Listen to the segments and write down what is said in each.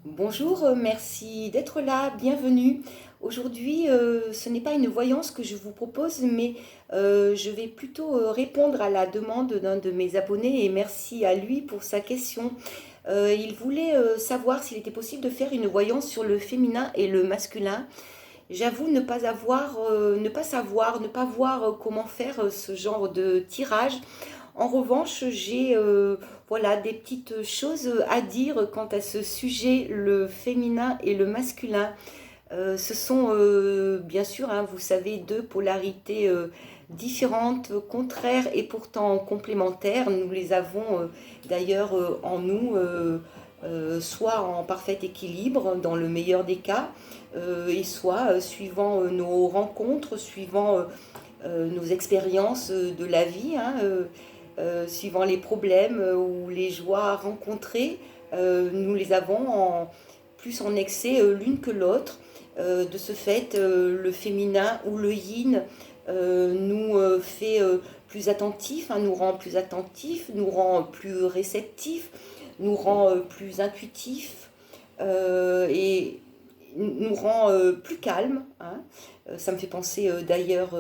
Bonjour, merci d'être là, bienvenue. Aujourd'hui, ce n'est pas une voyance que je vous propose, mais je vais plutôt répondre à la demande d'un de mes abonnés et merci à lui pour sa question. Il voulait savoir s'il était possible de faire une voyance sur le féminin et le masculin. J'avoue ne pas savoir, ne pas voir comment faire ce genre de tirage. En revanche, j'ai voilà, des petites choses à dire quant à ce sujet, le féminin et le masculin. Ce sont bien sûr, hein, vous savez, deux polarités différentes, contraires et pourtant complémentaires. Nous les avons d'ailleurs en nous, soit en parfait équilibre dans le meilleur des cas, et soit suivant nos rencontres, suivant nos expériences de la vie, hein, suivant les problèmes ou les joies rencontrées, nous les avons plus en excès l'une que l'autre. De ce fait, le féminin ou le yin nous fait plus attentifs, hein, nous rend plus attentifs, nous rend plus réceptifs, nous rend plus intuitifs et nous rend plus calmes, hein. Ça me fait penser d'ailleurs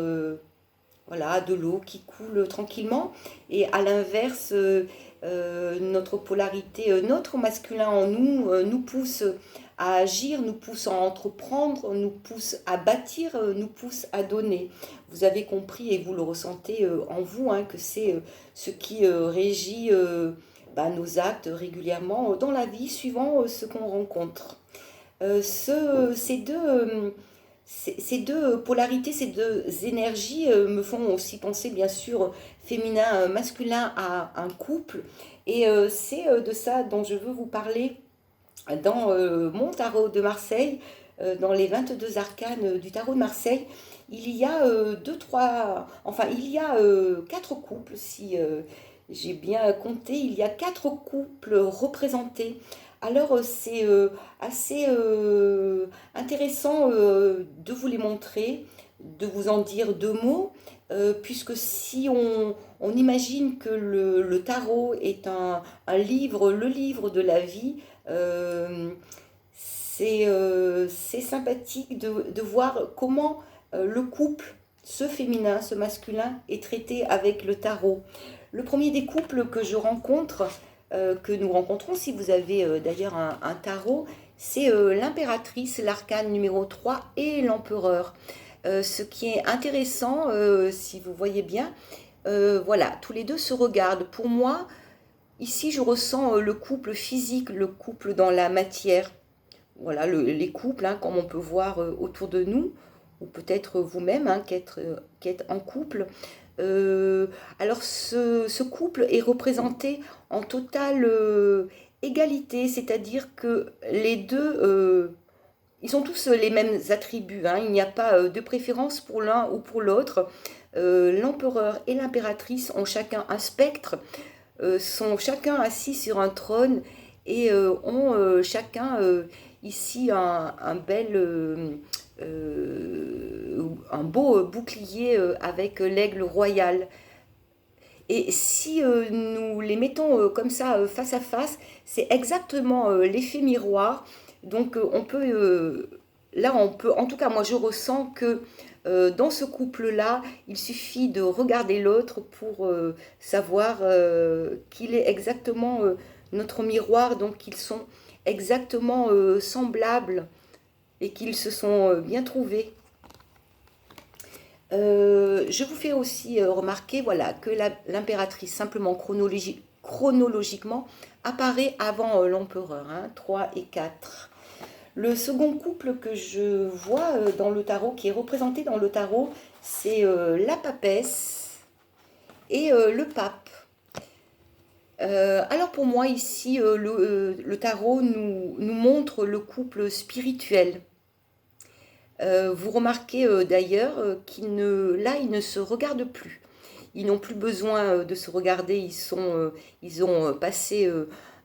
voilà, de l'eau qui coule tranquillement. Et à l'inverse, notre polarité, notre masculin en nous, nous pousse à agir, nous pousse à entreprendre, nous pousse à bâtir, nous pousse à donner. Vous avez compris et vous le ressentez en vous, hein, que c'est ce qui régit nos actes régulièrement dans la vie, suivant ce qu'on rencontre. Ces deux polarités, ces deux énergies me font aussi penser, bien sûr, féminin, masculin à un couple. Et c'est de ça dont je veux vous parler dans mon tarot de Marseille, dans les 22 arcanes du tarot de Marseille. Il y a il y a quatre couples, si j'ai bien compté, il y a quatre couples représentés. Alors c'est assez intéressant de vous les montrer, de vous en dire deux mots, puisque si on imagine que le tarot est un livre, le livre de la vie, c'est sympathique de voir comment le couple, ce féminin, ce masculin, est traité avec le tarot. Le premier des couples que je rencontre, que nous rencontrons, si vous avez d'ailleurs un tarot, c'est l'impératrice, l'arcane numéro 3 et l'empereur. Ce qui est intéressant, si vous voyez bien, voilà, tous les deux se regardent. Pour moi, ici, je ressens le couple physique, le couple dans la matière. Voilà, les couples, hein, comme on peut voir autour de nous, ou peut-être vous-même, hein, qui êtes en couple. Alors, ce couple est représenté en totale égalité, c'est-à-dire que les deux, ils ont tous les mêmes attributs, hein, il n'y a pas de préférence pour l'un ou pour l'autre. L'empereur et l'impératrice ont chacun un spectre, sont chacun assis sur un trône et ont chacun ici un beau bouclier avec l'aigle royal. Et si nous les mettons comme ça face à face, c'est exactement l'effet miroir. Donc on peut, en tout cas moi je ressens que dans ce couple-là, il suffit de regarder l'autre pour savoir qu'il est exactement notre miroir, donc qu'ils sont exactement semblables et qu'ils se sont bien trouvés. Je vous fais aussi remarquer voilà, que l'impératrice, simplement chronologiquement, apparaît avant l'empereur, hein, 3 et 4. Le second couple que je vois dans le tarot, qui est représenté dans le tarot, c'est la papesse et le pape. Alors pour moi ici, le tarot nous montre le couple spirituel. Vous remarquez d'ailleurs ils ne se regardent plus. Ils n'ont plus besoin de se regarder, ils ont passé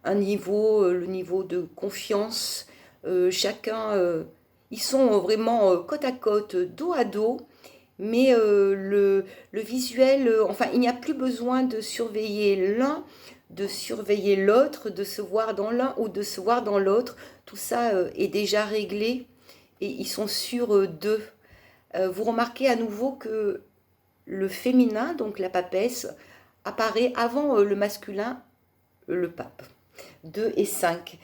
un niveau, le niveau de confiance. Chacun, ils sont vraiment côte à côte, dos à dos, mais le visuel, enfin, il n'y a plus besoin de surveiller l'un de surveiller l'autre, de se voir dans l'un ou de se voir dans l'autre. Tout ça est déjà réglé et ils sont sûrs d'eux. Vous remarquez à nouveau que le féminin, donc la papesse, apparaît avant le masculin, le pape. 2 et 5.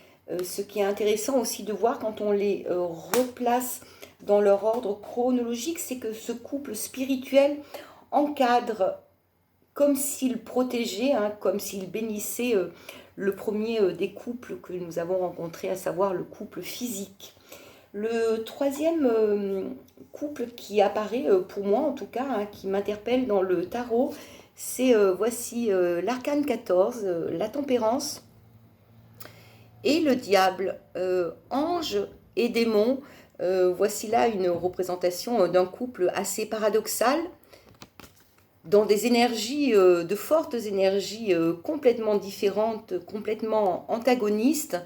Ce qui est intéressant aussi de voir quand on les replace dans leur ordre chronologique, c'est que ce couple spirituel encadre comme s'il protégeait, hein, comme s'il bénissait le premier des couples que nous avons rencontrés, à savoir le couple physique. Le troisième couple qui apparaît, pour moi en tout cas, hein, qui m'interpelle dans le tarot, c'est voici l'arcane 14, la tempérance et le diable, ange et démon. Voici là une représentation d'un couple assez paradoxal, dans des énergies, de fortes énergies complètement différentes, complètement antagonistes.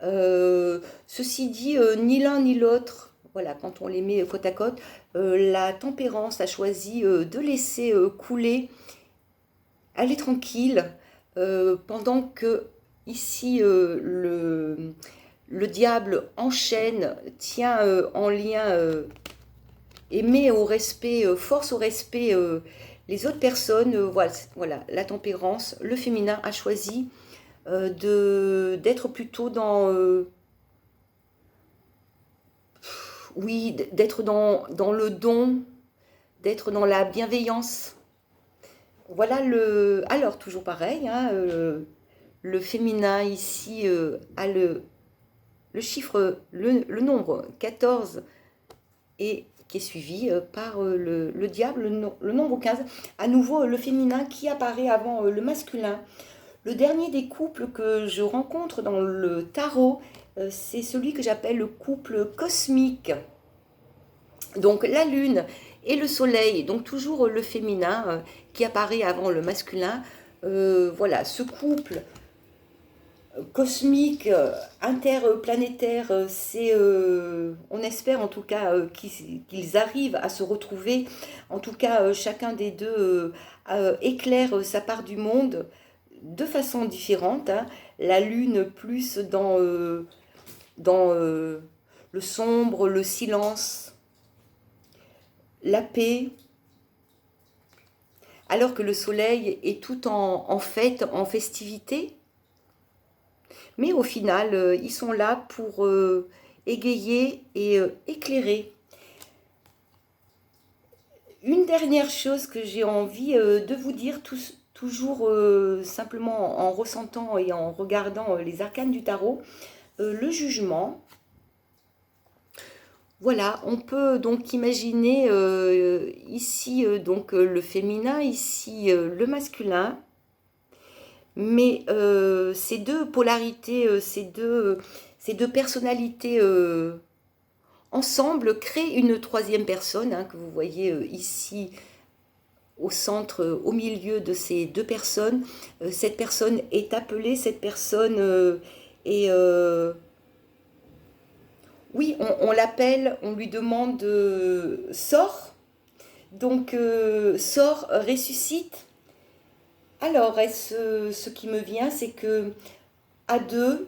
Ceci dit, ni l'un ni l'autre, voilà, quand on les met côte à côte, la tempérance a choisi de laisser couler, aller tranquille, pendant que ici le diable enchaîne, tient en lien et met au respect, force au respect les autres personnes. Voilà, la tempérance, le féminin a choisi d'être plutôt dans oui, d'être dans le don, d'être dans la bienveillance. Voilà alors toujours pareil, hein, le féminin ici a le chiffre, le nombre 14 et qui est suivi par le diable, le nombre 15. À nouveau, le féminin qui apparaît avant le masculin. Le dernier des couples que je rencontre dans le tarot, c'est celui que j'appelle le couple cosmique. Donc la lune et le soleil, donc toujours le féminin qui apparaît avant le masculin. Voilà, ce couple cosmique, interplanétaire, c'est, on espère en tout cas qu'ils arrivent à se retrouver. En tout cas, chacun des deux éclaire sa part du monde de façon différente, hein. La lune plus dans le sombre, le silence, la paix, alors que le soleil est tout en fête, en festivité. Mais au final, ils sont là pour égayer et éclairer. Une dernière chose que j'ai envie de vous dire, toujours simplement en ressentant et en regardant les arcanes du tarot, le jugement. Voilà, on peut donc imaginer ici donc le féminin, ici le masculin, mais ces deux polarités, ces deux personnalités ensemble créent une troisième personne, hein, que vous voyez ici au centre, au milieu de ces deux personnes. Cette personne est appelée, cette personne est... oui, on l'appelle, on lui demande sort. Donc sort, ressuscite. Alors, ce qui me vient, c'est que à deux,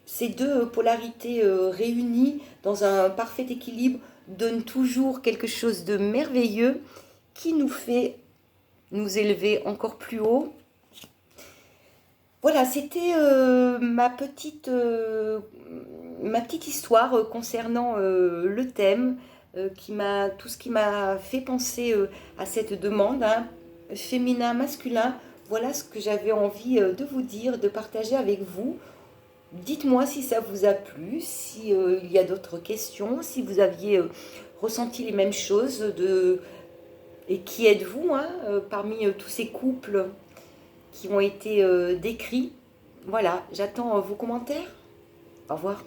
ces deux polarités réunies dans un parfait équilibre donnent toujours quelque chose de merveilleux qui nous fait nous élever encore plus haut. Voilà, c'était ma petite histoire concernant le thème, tout ce qui m'a fait penser à cette demande, hein, féminin, masculin. Voilà ce que j'avais envie de vous dire, de partager avec vous. Dites-moi si ça vous a plu, si il y a d'autres questions, si vous aviez ressenti les mêmes choses, et qui êtes-vous, hein, parmi tous ces couples qui ont été décrits. Voilà, j'attends vos commentaires. Au revoir.